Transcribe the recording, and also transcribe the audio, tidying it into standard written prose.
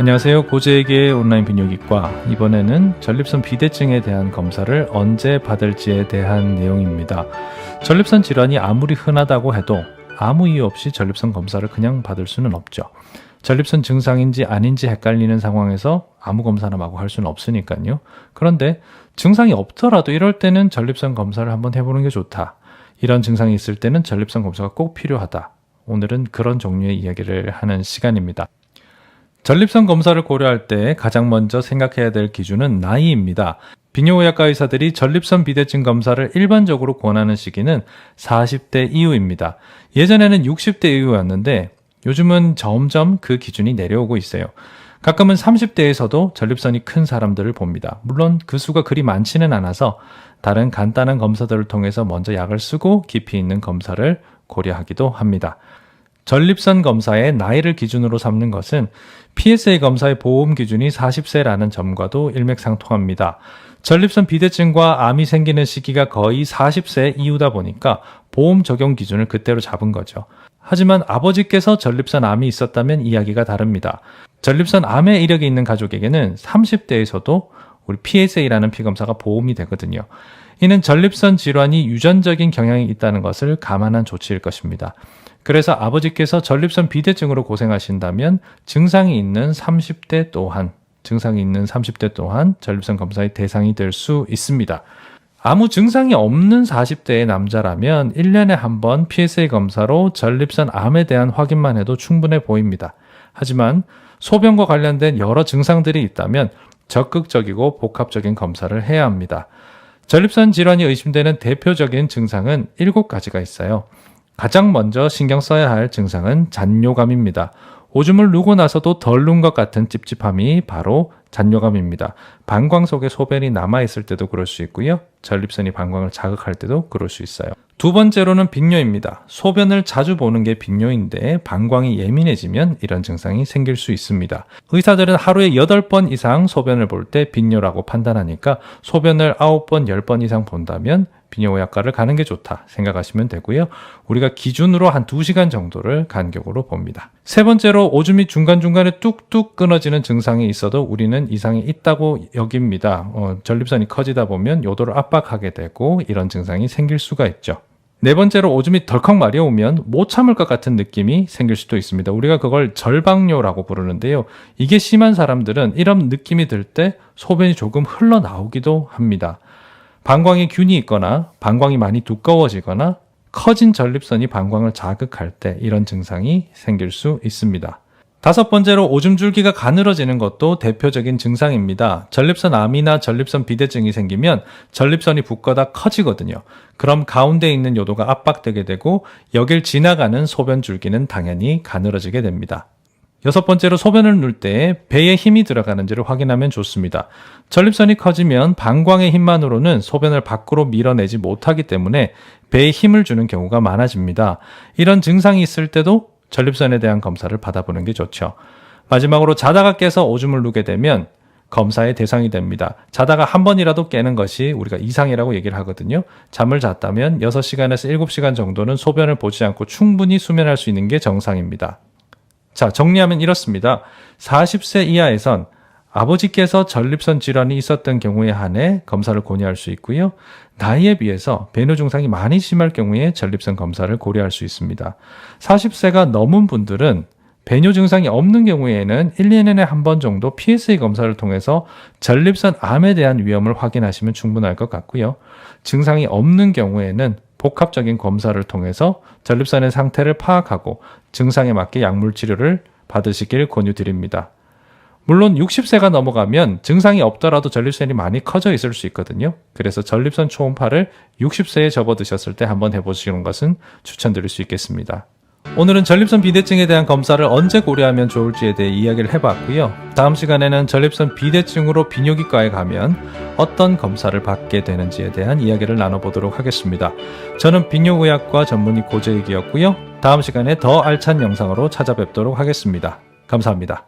안녕하세요. 고재익의 온라인 비뇨기과. 이번에는 전립선 비대증에 대한 검사를 언제 받을지에 대한 내용입니다. 전립선 질환이 아무리 흔하다고 해도 아무 이유 없이 전립선 검사를 그냥 받을 수는 없죠. 전립선 증상인지 아닌지 헷갈리는 상황에서 아무 검사나 마구 할 수는 없으니까요. 그런데 증상이 없더라도 이럴 때는 전립선 검사를 한번 해보는 게 좋다. 이런 증상이 있을 때는 전립선 검사가 꼭 필요하다. 오늘은 그런 종류의 이야기를 하는 시간입니다. 전립선 검사를 고려할 때 가장 먼저 생각해야 될 기준은 나이입니다. 비뇨의학과 의사들이 전립선 비대증 검사를 일반적으로 권하는 시기는 40대 이후입니다. 예전에는 60대 이후였는데 요즘은 점점 그 기준이 내려오고 있어요. 가끔은 30대에서도 전립선이 큰 사람들을 봅니다. 물론 그 수가 그리 많지는 않아서 다른 간단한 검사들을 통해서 먼저 약을 쓰고 깊이 있는 검사를 고려하기도 합니다. 전립선 검사의 나이를 기준으로 삼는 것은 PSA 검사의 보험 기준이 40세라는 점과도 일맥상통합니다. 전립선 비대증과 암이 생기는 시기가 거의 40세 이후다 보니까 보험 적용 기준을 그때로 잡은 거죠. 하지만 아버지께서 전립선 암이 있었다면 이야기가 다릅니다. 전립선 암의 이력이 있는 가족에게는 30대에서도 우리 PSA라는 피검사가 보험이 되거든요. 이는 전립선 질환이 유전적인 경향이 있다는 것을 감안한 조치일 것입니다. 그래서 아버지께서 전립선 비대증으로 고생하신다면 증상이 있는 30대 또한 전립선 검사의 대상이 될 수 있습니다. 아무 증상이 없는 40대의 남자라면 1년에 한 번 PSA 검사로 전립선 암에 대한 확인만 해도 충분해 보입니다. 하지만 소변과 관련된 여러 증상들이 있다면 적극적이고 복합적인 검사를 해야 합니다. 전립선 질환이 의심되는 대표적인 증상은 7가지가 있어요. 가장 먼저 신경 써야 할 증상은 잔뇨감입니다. 오줌을 누고 나서도 덜 누운 것 같은 찝찝함이 바로 잔뇨감입니다. 방광 속에 소변이 남아있을 때도 그럴 수 있고요. 전립선이 방광을 자극할 때도 그럴 수 있어요. 두 번째로는 빈뇨입니다. 소변을 자주 보는 게 빈뇨인데 방광이 예민해지면 이런 증상이 생길 수 있습니다. 의사들은 하루에 8번 이상 소변을 볼 때 빈뇨라고 판단하니까 소변을 9번, 10번 이상 본다면 비뇨의학과를 가는 게 좋다 생각하시면 되고요. 우리가 기준으로 한 2시간 정도를 간격으로 봅니다. 세 번째로 오줌이 중간중간에 뚝뚝 끊어지는 증상이 있어도 우리는 이상이 있다고 여깁니다. 전립선이 커지다 보면 요도를 압박하게 되고 이런 증상이 생길 수가 있죠. 네 번째로 오줌이 덜컥 마려우면 못 참을 것 같은 느낌이 생길 수도 있습니다. 우리가 그걸 절방뇨라고 부르는데요. 이게 심한 사람들은 이런 느낌이 들 때 소변이 조금 흘러나오기도 합니다. 방광에 균이 있거나 방광이 많이 두꺼워지거나 커진 전립선이 방광을 자극할 때 이런 증상이 생길 수 있습니다. 다섯 번째로 오줌 줄기가 가늘어지는 것도 대표적인 증상입니다. 전립선 암이나 전립선 비대증이 생기면 전립선이 붓거나 커지거든요. 그럼 가운데 있는 요도가 압박되게 되고 여길 지나가는 소변 줄기는 당연히 가늘어지게 됩니다. 여섯 번째로 소변을 누울 때 배에 힘이 들어가는지를 확인하면 좋습니다. 전립선이 커지면 방광의 힘만으로는 소변을 밖으로 밀어내지 못하기 때문에 배에 힘을 주는 경우가 많아집니다. 이런 증상이 있을 때도 전립선에 대한 검사를 받아보는 게 좋죠. 마지막으로 자다가 깨서 오줌을 누게 되면 검사의 대상이 됩니다. 자다가 한 번이라도 깨는 것이 우리가 이상이라고 얘기를 하거든요. 잠을 잤다면 6시간에서 7시간 정도는 소변을 보지 않고 충분히 수면할 수 있는 게 정상입니다. 자, 정리하면 이렇습니다. 40세 이하에선 아버지께서 전립선 질환이 있었던 경우에 한해 검사를 권유할 수 있고요. 나이에 비해서 배뇨 증상이 많이 심할 경우에 전립선 검사를 고려할 수 있습니다. 40세가 넘은 분들은 배뇨 증상이 없는 경우에는 1년에 한 번 정도 PSA 검사를 통해서 전립선 암에 대한 위험을 확인하시면 충분할 것 같고요. 증상이 없는 경우에는 복합적인 검사를 통해서 전립선의 상태를 파악하고 증상에 맞게 약물 치료를 받으시길 권유드립니다. 물론 60세가 넘어가면 증상이 없더라도 전립선이 많이 커져 있을 수 있거든요. 그래서 전립선 초음파를 60세에 접어드셨을 때 한번 해보시는 것은 추천드릴 수 있겠습니다. 오늘은 전립선 비대증에 대한 검사를 언제 고려하면 좋을지에 대해 이야기를 해봤고요. 다음 시간에는 전립선 비대증으로 비뇨기과에 가면 어떤 검사를 받게 되는지에 대한 이야기를 나눠보도록 하겠습니다. 저는 비뇨의학과 전문의 고재익이었고요. 다음 시간에 더 알찬 영상으로 찾아뵙도록 하겠습니다. 감사합니다.